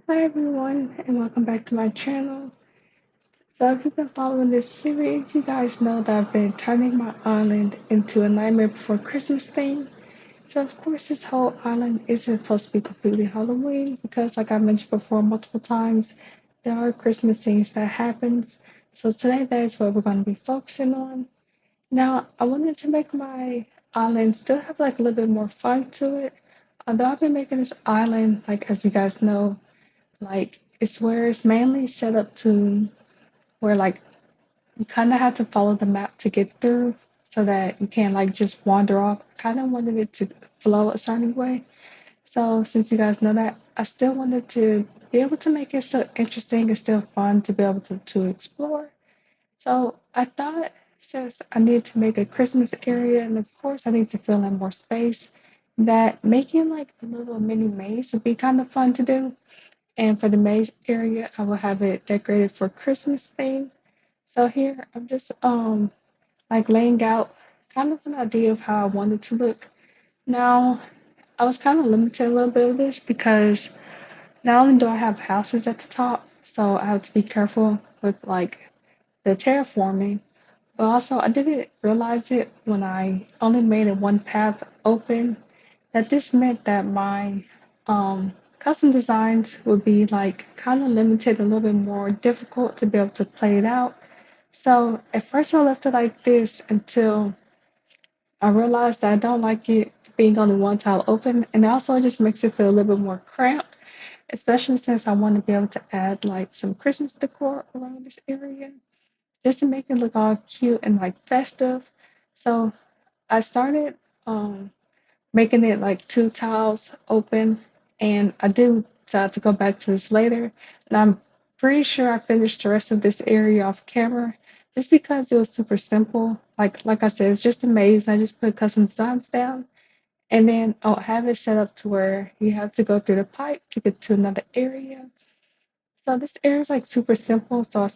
Hi everyone, and welcome back to my channel. So if you've been following this series, you guys know that I've been turning my island into a Nightmare Before Christmas theme. So of course this whole island isn't supposed to be completely Halloween because like I mentioned before multiple times, there are Christmas things that happens. So today that is what we're going to be focusing on. Now I wanted to make my island still have like a little bit more fun to it. Although I've been making this island, like as you guys know, like it's where it's mainly set up to where like you kind of have to follow the map to get through so that you can't like just wander off. I kind of wanted it to flow a certain way. So since you guys know that, I still wanted to be able to make it still interesting and still fun to be able to explore. So I thought since I need to make a Christmas area and of course I need to fill in more space, that making like a little mini maze would be kind of fun to do. And for the maze area, I will have it decorated for Christmas theme. So here I'm just like laying out kind of an idea of how I want it to look. Now I was kind of limited a little bit of this because not only do I have houses at the top, so I have to be careful with like the terraforming, but also I didn't realize it when I only made it one path open that this meant that my custom designs would be like kind of limited, a little bit more difficult to be able to play it out. So at first I left it like this until I realized that I don't like it being only one tile open, and also it just makes it feel a little bit more cramped, especially since I want to be able to add like some Christmas decor around this area just to make it look all cute and like festive. So I started making it like two tiles open. And I do decide to go back to this later. And I'm pretty sure I finished the rest of this area off camera just because it was super simple. Like I said, it's just a maze. I just put custom designs down. And then I'll have it set up to where you have to go through the pipe to get to another area. So this area is like super simple. So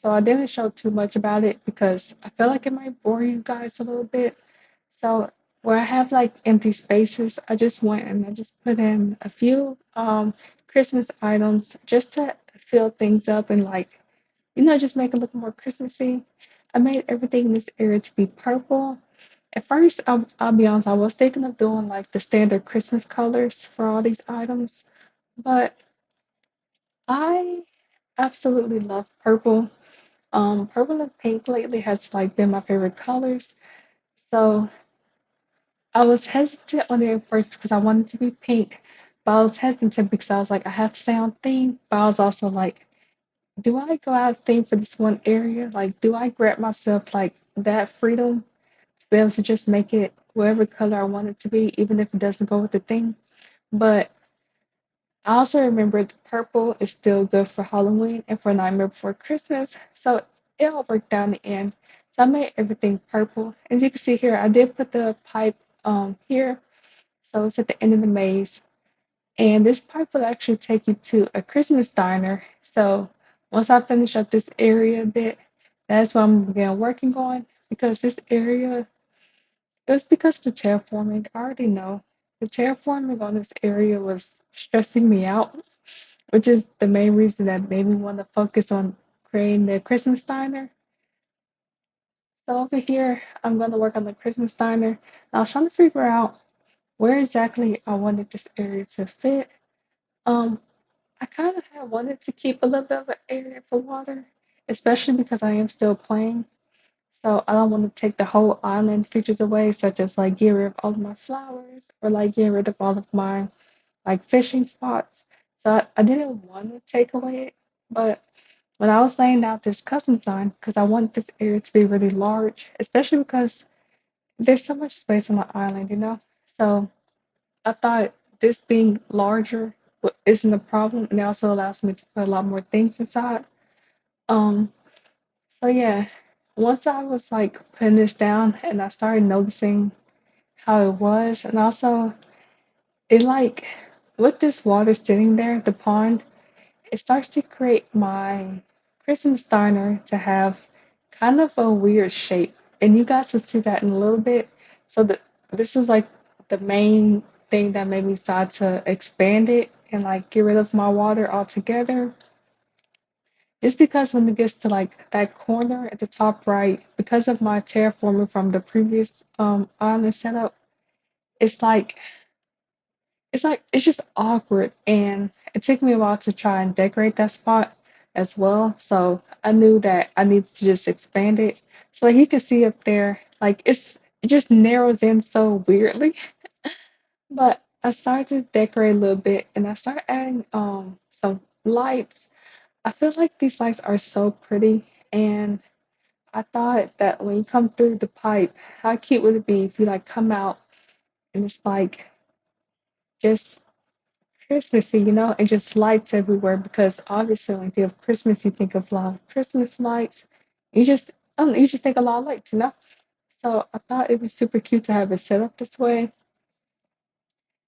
I didn't show too much about it because I feel like it might bore you guys a little bit. So where I have like empty spaces, I just went and I just put in a few Christmas items just to fill things up and like just make it look more Christmassy. I made everything in this area to be purple. At first, I'll be honest, I was thinking of doing like the standard Christmas colors for all these items, but I absolutely love purple. Purple and pink lately has like been my favorite colors. So I was hesitant on it at first because I wanted to be pink, but I was hesitant because I was like, I have to stay on theme. But I was also like, do I go out of theme for this one area? Like, do I grant myself like that freedom to be able to just make it whatever color I want it to be, even if it doesn't go with the theme? But I also remembered purple is still good for Halloween and for Nightmare Before Christmas, so it all worked out in the end. So I made everything purple. As you can see here, I did put the pipe here. So it's at the end of the maze. And this pipe will actually take you to a Christmas diner. So once I finish up this area a bit, that's what I'm begin working on because this area, it was because of the terraforming. I already know the terraforming on this area was stressing me out, which is the main reason that made me want to focus on creating the Christmas diner. So over here, I'm going to work on the Christmas diner. And I was trying to figure out where exactly I wanted this area to fit. Um, I kind of had wanted to keep a little bit of an area for water, especially because I am still playing. So I don't want to take the whole island features away, such as like get rid of all of my flowers or like get rid of all of my like fishing spots. So I didn't want to take away it, but when I was laying out this custom design, because I want this area to be really large, especially because there's so much space on the island. So I thought this being larger isn't a problem, and it also allows me to put a lot more things inside. Um, so yeah, once I was like putting this down, and I started noticing how it was, and also it like with this water sitting there, the pond, it starts to create my Christmas diner to have kind of a weird shape, and you guys will see that in a little bit. So this was like the main thing that made me decide to expand it and like get rid of my water altogether. Just because when it gets to like that corner at the top right, because of my terraforming from the previous island setup, it's like it's just awkward, and it took me a while to try and decorate that spot as well. So I knew that I needed to just expand it. So like you can see up there, like it just narrows in so weirdly. But I started to decorate a little bit, and I started adding some lights. I feel like these lights are so pretty, and I thought that when you come through the pipe, how cute would it be if you like come out and it's like just Christmassy, and just lights everywhere because obviously when you think of Christmas, you think of a lot of Christmas lights. I don't know, you just think a lot of lights. So I thought it was super cute to have it set up this way.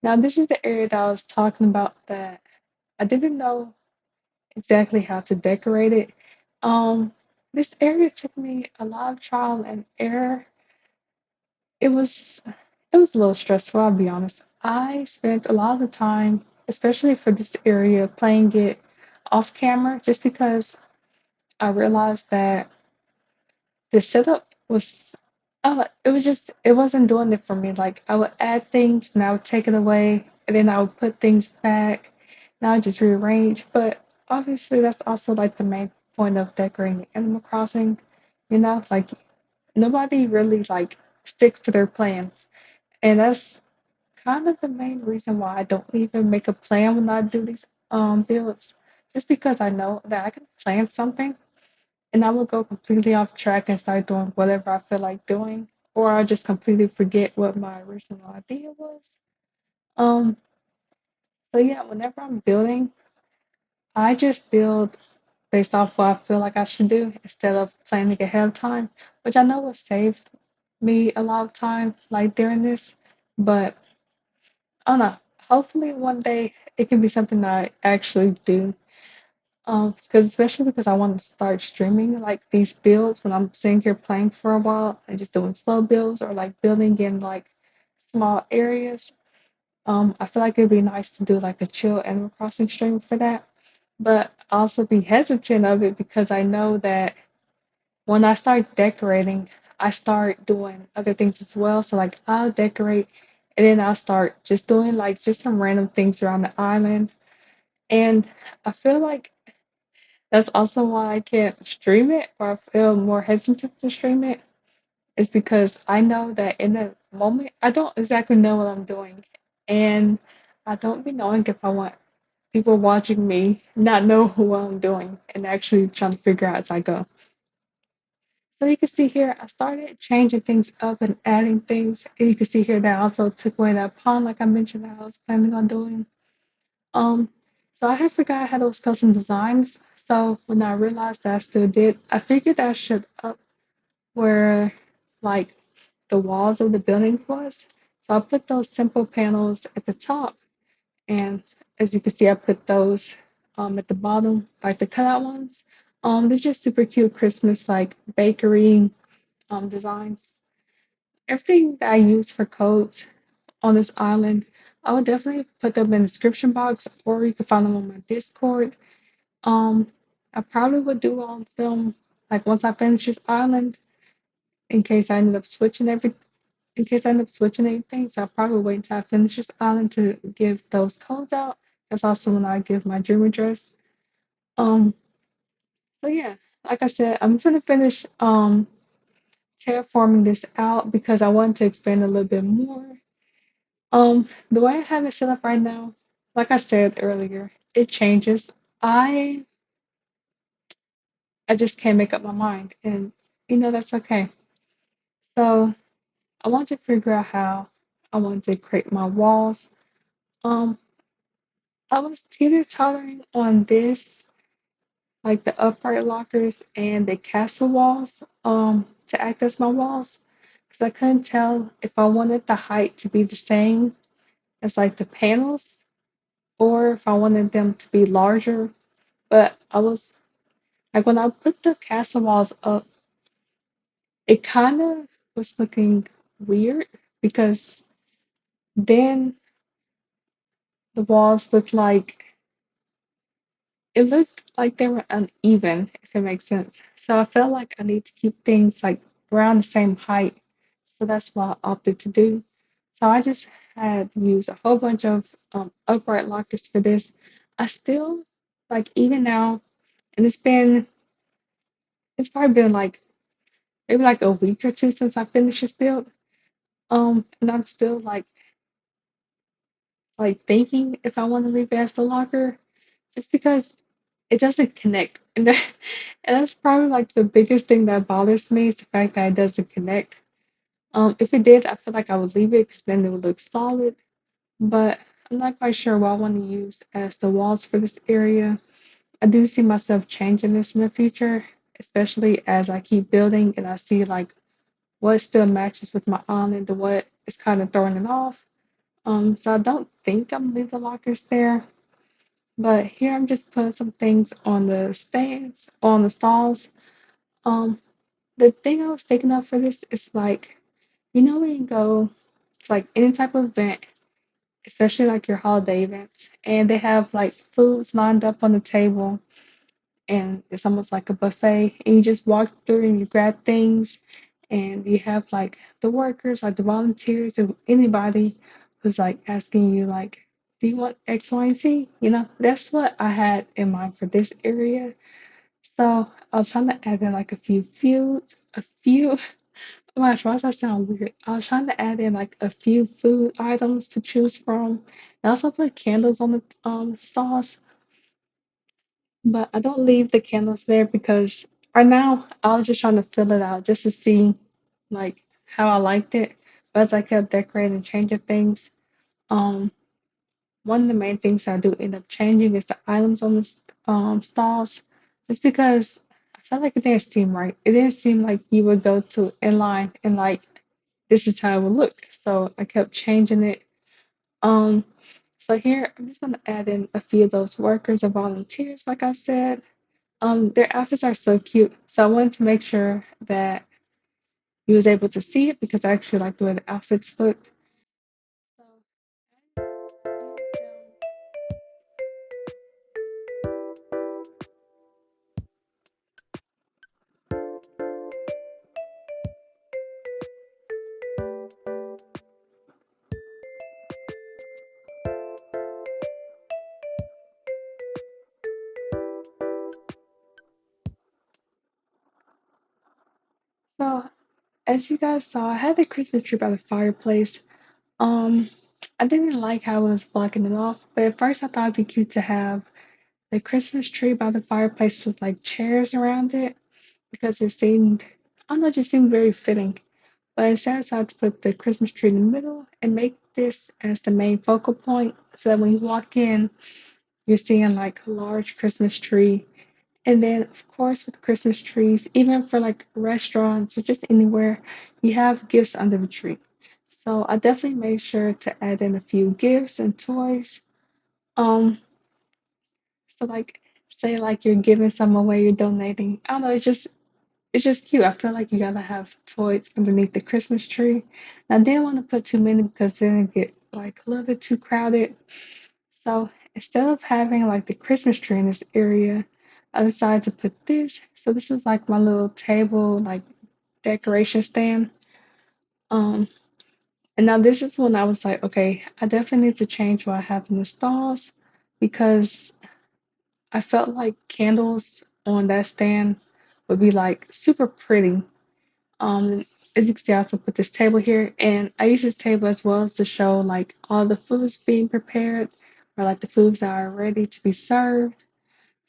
Now this is the area that I was talking about that I didn't know exactly how to decorate it. Um, this area took me a lot of trial and error. It was it was a little stressful, I'll be honest. I spent a lot of the time, especially for this area, playing it off camera just because I realized that the setup was it wasn't doing it for me. Like I would add things and I would take it away and then I would put things back and I would just rearrange. But obviously that's also like the main point of decorating Animal Crossing, like nobody really like sticks to their plans. And that's kind of the main reason why I don't even make a plan when I do these builds. Just because I know that I can plan something and I will go completely off track and start doing whatever I feel like doing, or I'll just completely forget what my original idea was. Um, so yeah, whenever I'm building, I just build based off what I feel like I should do instead of planning ahead of time, which I know will save me a lot of time like during this. But I don't know. Hopefully one day it can be something that I actually do. Because especially because I want to start streaming like these builds when I'm sitting here playing for a while and just doing slow builds or like building in like small areas. I feel like it'd be nice to do like a chill Animal Crossing stream for that. But I also be hesitant of it because I know that when I start decorating, I start doing other things as well. So like I'll decorate and then I'll start just doing like just some random things around the island. And I feel like that's also why I can't stream it or I feel more hesitant to stream it is because I know that in the moment I don't exactly know what I'm doing. And I don't be knowing if I want people watching me not know what I'm doing and actually trying to figure out as I go. So you can see here, I started changing things up and adding things. And you can see here that I also took away that pond, like I mentioned that I was planning on doing. Um, so I had forgot I had those custom designs. So when I realized that I still did, I figured that I should up where like the walls of the building was. So I put those simple panels at the top, and as you can see, I put those at the bottom, like the cutout ones. They're just super cute Christmas like bakery designs. Everything that I use for codes on this island, I would definitely put them in the description box, or you can find them on my Discord. Um, I probably would do all of them like once I finish this island, in case I ended up in case I end up switching anything. So I'll probably wait until I finish this island to give those codes out. That's also when I give my dream address. Um, so yeah, like I said, I'm gonna finish terraforming this out because I want to expand a little bit more. The way I have it set up right now, like I said earlier, it changes. I I just can't make up my mind, and that's okay. So I want to figure out how I want to create my walls. Um, I was teeter-tottering on this, like the upright lockers and the castle walls, to act as my walls, because I couldn't tell if I wanted the height to be the same as like the panels, or if I wanted them to be larger. But I was like, when I put the castle walls up, it kind of was looking weird because then the walls looked like it looked like they were uneven, if it makes sense. So I felt like I need to keep things like around the same height. So that's what I opted to do. So I just had used a whole bunch of upright lockers for this. I still like even now, and it's probably been like maybe like a week or two since I finished this build. And I'm still like thinking if I want to leave it as the locker, just because it doesn't connect. And that's probably like the biggest thing that bothers me is the fact that it doesn't connect. If it did, I feel like I would leave it because then it would look solid. But I'm not quite sure what I want to use as the walls for this area. I do see myself changing this in the future, especially as I keep building and I see like what still matches with my island and what is kind of throwing it off. So I don't think I'm gonna leave the lockers there, but here I'm just putting some things on the stands, on the stalls. Um, the thing I was thinking of for this is like, when you go to like any type of event, especially like your holiday events, and they have like foods lined up on the table, and it's almost like a buffet, and you just walk through and you grab things, and you have like the workers, like the volunteers, or anybody who's like asking you like, do you want X, Y, and Z? That's what I had in mind for this area. So I was trying to add in like a few foods, a few. Oh my gosh, why does that sound weird? I was trying to add in like a few food items to choose from. I also put candles on the stalls, but I don't leave the candles there because right now I was just trying to fill it out just to see like how I liked it. But as I kept decorating and changing things, um, one of the main things I do end up changing is the items on the stalls, just because I felt like it didn't seem right. It didn't seem like you would go to in line and like this is how it would look. So I kept changing it. Um, so here I'm just gonna add in a few of those workers or volunteers, like I said. Their outfits are so cute. So I wanted to make sure that you was able to see it because I actually like the way the outfits looked. So so as you guys saw, I had the Christmas tree by the fireplace. Um, I didn't like how it was blocking it off, but at first I thought it'd be cute to have the Christmas tree by the fireplace with like chairs around it because it seemed, I don't know, it just seemed very fitting. But instead, I decided to put the Christmas tree in the middle and make this as the main focal point so that when you walk in, you're seeing like a large Christmas tree. And then, of course, with Christmas trees, even for like restaurants or just anywhere, you have gifts under the tree. So I definitely made sure to add in a few gifts and toys. Um, so like say like you're giving some away, you're donating. I don't know, it's just cute. I feel like you gotta have toys underneath the Christmas tree. And I didn't want to put too many because then it get like a little bit too crowded. So instead of having like the Christmas tree in this area, I decided to put this. So this is like my little table, like decoration stand. Um, and now this is when I was like, okay, I definitely need to change what I have in the stalls because I felt like candles on that stand would be like super pretty. Um, as you can see, I also put this table here, and I use this table as well to show like all the foods being prepared or like the foods that are ready to be served.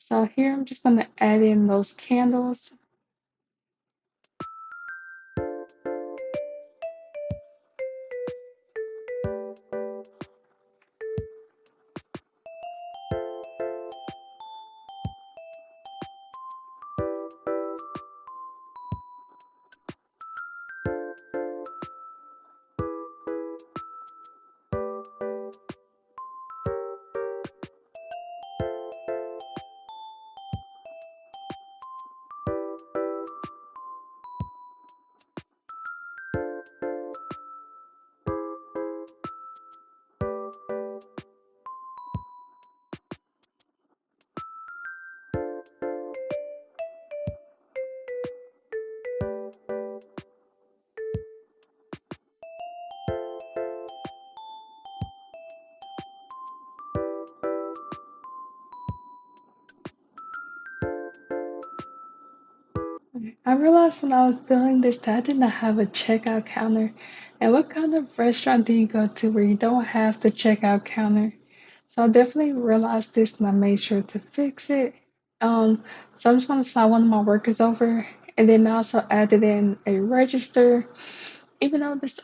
So here I'm just gonna add in those candles. I realized when I was building this that I did not have a checkout counter. And what kind of restaurant do you go to where you don't have the checkout counter? So I definitely realized this and I made sure to fix it. Um, so I'm just gonna slide one of my workers over and then I also added in a register. Even though this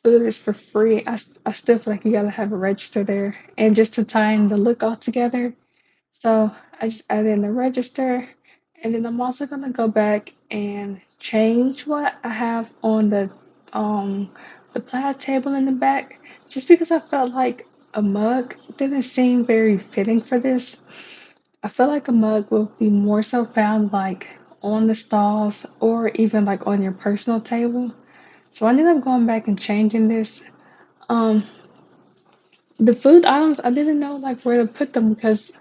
food is for free, I still feel like you gotta have a register there. And just to tie in the look all together, so I just added in the register, and then I'm also gonna go back and change what I have on um the plaid table in the back, just because I felt like a mug didn't seem very fitting for this. I feel like a mug will be more so found like on the stalls or even like on your personal table. So I ended up going back and changing this. Um, the food items I didn't know like where to put them because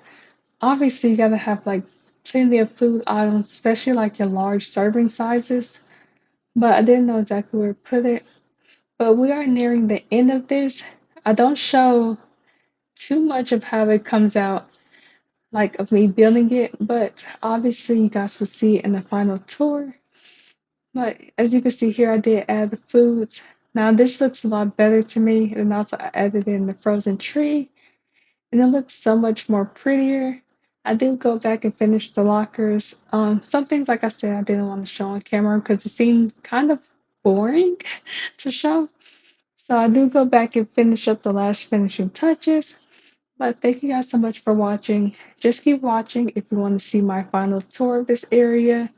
obviously, you gotta have like plenty of food items, especially like your large serving sizes. But I didn't know exactly where to put it. But we are nearing the end of this. I don't show too much of how it comes out, like of me building it, but obviously, you guys will see it in the final tour. But as you can see here, I did add the foods. Now, this looks a lot better to me. And also, I added in the frozen tree and it looks so much more prettier. I did go back and finish the lockers. Some things, like I said, I didn't want to show on camera because it seemed kind of boring to show. So I do go back and finish up the last finishing touches. But thank you guys so much for watching. Just keep watching if you want to see my final tour of this area.